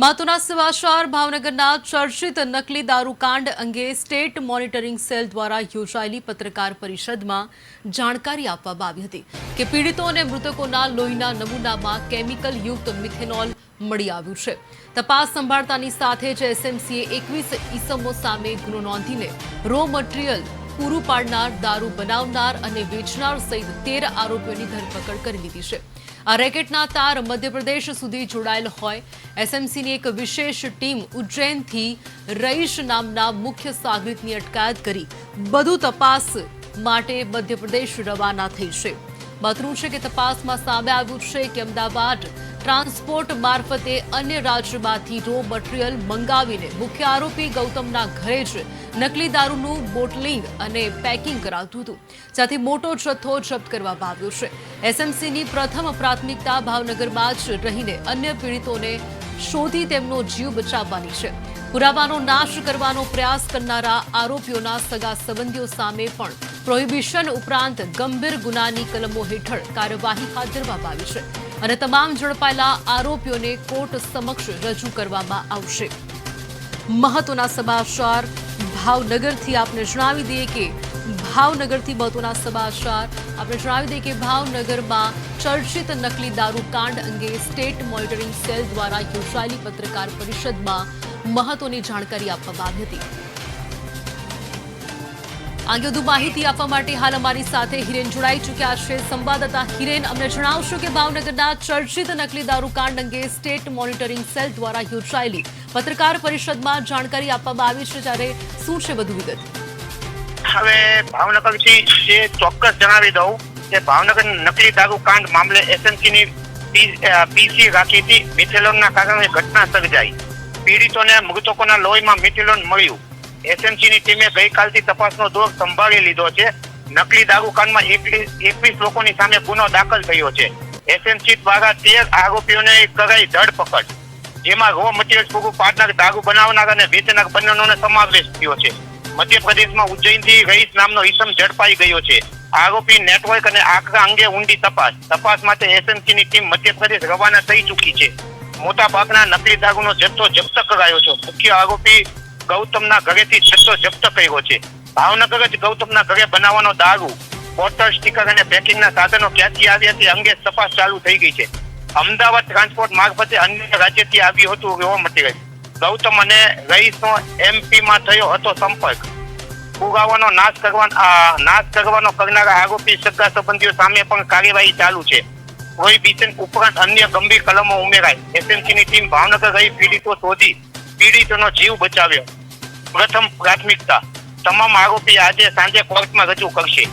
મહત્વના સમાચાર ભાવનગરના ચર્ચિત નકલી દારૂ કાંડ અંગે સ્ટેટ મોનિટરિંગ સેલ દ્વારા યોજાયેલી પત્રકાર પરિષદમાં જાણકારી આપવામાં આવી હતી કે પીડિતો અને મૃતકોના લોહીના નમૂનામાં કેમિકલ યુક્ત મિથેનોલ મળી આવ્યું છે। તપાસ સંભાળતાની સાથે જ એસએમસીએ 21 ઈસમો સામે ગુનો નોંધીને રો મટીરીયલ પૂરું પાડનાર, દારૂ બનાવનાર અને વેચનાર સહિત 13 આરોપીઓની ધરપકડ કરી લીધી છે। આ રેકેટના તાર મધ્યપ્રદેશ સુધી જોડાયેલ હોય એસએમસીની એક વિશેષ ટીમ ઉજ્જૈનથી રઈશ નામના મુખ્ય સાગરીતની અટકાયત કરી વધુ તપાસ માટે મધ્યપ્રદેશ રવાના થઈ છે। મહત્વનું છે કે તપાસમાં સામે આવ્યું છે કે અમદાવાદ ટ્રાન્સપોર્ટ મારફતે અન્ય રાજ્યમાંથી રો મટીરીયલ મંગાવીને મુખ્ય આરોપી ગૌતમના ઘરે જ નકલી દારૂનું બોટલિંગ અને પેકિંગ કરાવતું હતું, જ્યાંથી મોટો જથ્થો જપ્ત કરવામાં આવ્યો છે। એસએમસીની પ્રથમ પ્રાથમિકતા ભાવનગરમાં જ રહીને અન્ય પીડિતોને શોધી તેમનો જીવ બચાવવાની છે। પુરાવાનો નાશ કરવાનો પ્રયાસ કરનારા આરોપીઓના સગા સંબંધીઓ સામે પણ પ્રોહિબિશન ઉપરાંત ગંભીર ગુનાની કલમો હેઠળ કાર્યવાહી હાથ ધરવામાં આવી છે અને તમામ ઝડપાયેલા આરોપીઓને કોર્ટ સમક્ષ રજૂ કરવામાં આવશે। મહત્વના સમાચાર ભાવનગરથી આપને જણાવી દઈએ કે ભાવનગરમાં ચર્ચિત નકલી દારૂ કાંડ અંગે સ્ટેટ મોનિટરિંગ સેલ દ્વારા યોજાયેલી પત્રકાર પરિષદમાં મહત્વની જાણકારી આપવામાં આવી હતી। આગે વધુ માહિતી આપવા માટે હાલ અમારી સાથે હિરેન જોડાઈ ચૂક્યા છે। સંવાદદાતા હિરેન, અમને જણાવશો કે ભાવનગરના ચર્ચિત નકલી દારૂ કાંડ અંગે સ્ટેટ મોનિટરિંગ સેલ દ્વારા યોજાયેલી પત્રકાર પરિષદમાં જાણકારી આપવામાં આવી છે, ત્યારે શું છે વધુ વિગત? હવે ભાવનગરથી જે ચોક્કસ જણાવી દઉં કે ભાવનગર નકલી દારૂ કાંડ મામલે એસએમસીની પીસી રાખી હતી। મિથેલોનના કારણે ઘટના સર્જાઈ, પીડિતોને મૃતકોના લોહીમાં મિથેલોન મળ્યું। એસએમસીની ટીમે ગઈકાલથી તપાસનો દોર સંભાળી લીધો છે। નકલી દારૂ કાંડમાં 21 લોકોની સામે ગુનો દાખલ થયો છે। એસએમસી દ્વારા 13 આરોપીઓને કરાઈ ધરપકડ, જેમાં રો મટીરીયલ પૂરું પાડનાર, દારૂ બનાવનાર અને વેચનાર બંનેનો સમાવેશ થયો છે। મધ્યપ્રદેશમાં ઉજ્જૈનથી રઈશ નામનો ઈસમ ઝડપાઈ ગયો છે। આરોપી નેટવર્ક અને આંકડા અંગે ઊંડી તપાસ માટે એસએમસીની ટીમ મધ્યપ્રદેશ રવાના થઈ ચૂકી છે। મોટા ભાગના નકલી દારૂનો જથ્થો જપ્ત કરાયો છે। મુખ્ય આરોપી ગૌતમના ઘરેથી જથ્થો જપ્ત કર્યો છે। ભાવનગર જ ગૌતમના ઘરે બનાવવાનો દારૂ, બોટલ, સ્ટીકર અને પેકિંગના સાધનો ક્યાંથી આવ્યા તે અંગે તપાસ ચાલુ થઈ ગઈ છે। અમદાવાદ ટ્રાન્સપોર્ટ મારફતે અન્ય રાજ્યથી આવ્યું હતું રો મટીરીયલ। ગૌતમ અને રઈસનો એમપીમાં થયો હતો સંપર્ક। પુરાવાનો નાશ કરવાનો કરનારા આરોપી સગા સંબંધીઓ સામે પણ કાર્યવાહી ચાલુ છે। પ્રોહિબિશન ઉપરાંત અન્ય ગંભીર કલમો ઉમેરાઈ। એસએમસીની ટીમ ભાવનગર રહી પીડિતો શોધી પીડિતોનો જીવ બચાવ્યો। પ્રથમ પ્રાથમિકતા તમામ આરોપી આજે સાંજે કોર્ટમાં રજૂ કરશે।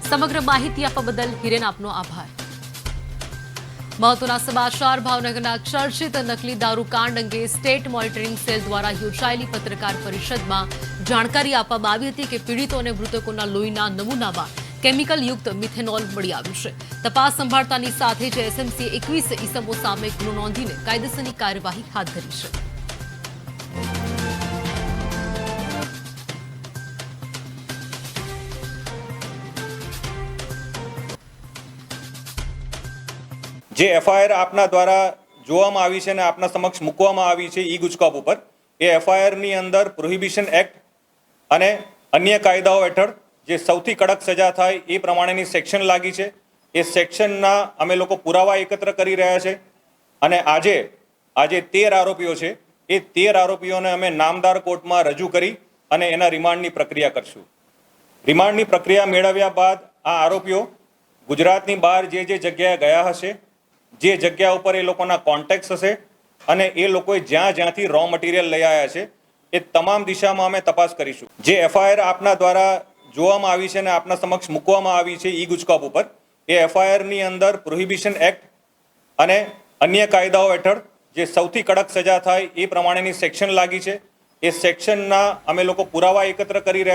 સમગ્ર માહિતી આપવા બદલ હિરેન આપનો આભાર। મહત્વના સમાચાર ભાવનગરના ચર્ચિત નકલી દારૂ કાંડ અંગે સ્ટેટ મોનિટરિંગ સેલ દ્વારા યોજાયેલી પત્રકાર પરિષદમાં જાણકારી આપવામાં આવી હતી કે પીડિતો અને મૃતકોના લોહીના નમૂનામાં કેમિકલ યુક્ત મિથેનોલ મળી આવ્યું છે। તપાસ સંભાળતાની સાથે જ એસએમસીએ 21 ઈસમો સામે ગુનો નોંધીને કાયદેસરની કાર્યવાહી હાથ ધરી છે। જે એફઆઈઆર આપના દ્વારા જોવામાં આવી છે અને આપના સમક્ષ મૂકવામાં આવી છે ઈ ગુજકોપ ઉપર, એ એફઆઈઆરની અંદર પ્રોહિબિશન એક્ટ અને અન્ય કાયદાઓ હેઠળ જે સૌથી કડક સજા થાય એ પ્રમાણેની સેક્શન લાગી છે। એ સેક્શનના અમે લોકો પુરાવા એકત્ર કરી રહ્યા છે અને આજે 13 આરોપીઓ છે, એ 13 આરોપીઓને અમે નામદાર કોર્ટમાં રજૂ કરી અને એના રિમાન્ડની પ્રક્રિયા કરશું। રિમાન્ડની પ્રક્રિયા મેળવ્યા બાદ આ આરોપીઓ ગુજરાતની બહાર જે જગ્યાએ ગયા હશે, જે જગ્યા ઉપર એ લોકોના કોન્ટેક્ટ હશે અને એ લોકોએ જ્યાંથી રો મટીરિયલ લઈ આવ્યા છે એ તમામ દિશામાં અમે તપાસ કરીશું। જે એફઆઈઆર આપના દ્વારા જોવામાં આવી છે અને આપના સમક્ષ મૂકવામાં આવી છે ઈ ગુજકોપ ઉપર, એ એફઆઈઆરની અંદર પ્રોહિબિશન એક્ટ અને અન્ય કાયદાઓ હેઠળ જે સૌથી કડક સજા થાય એ પ્રમાણેની સેક્શન લાગી છે। એ સેક્શનના અમે લોકો પુરાવા એકત્ર કરી રહ્યા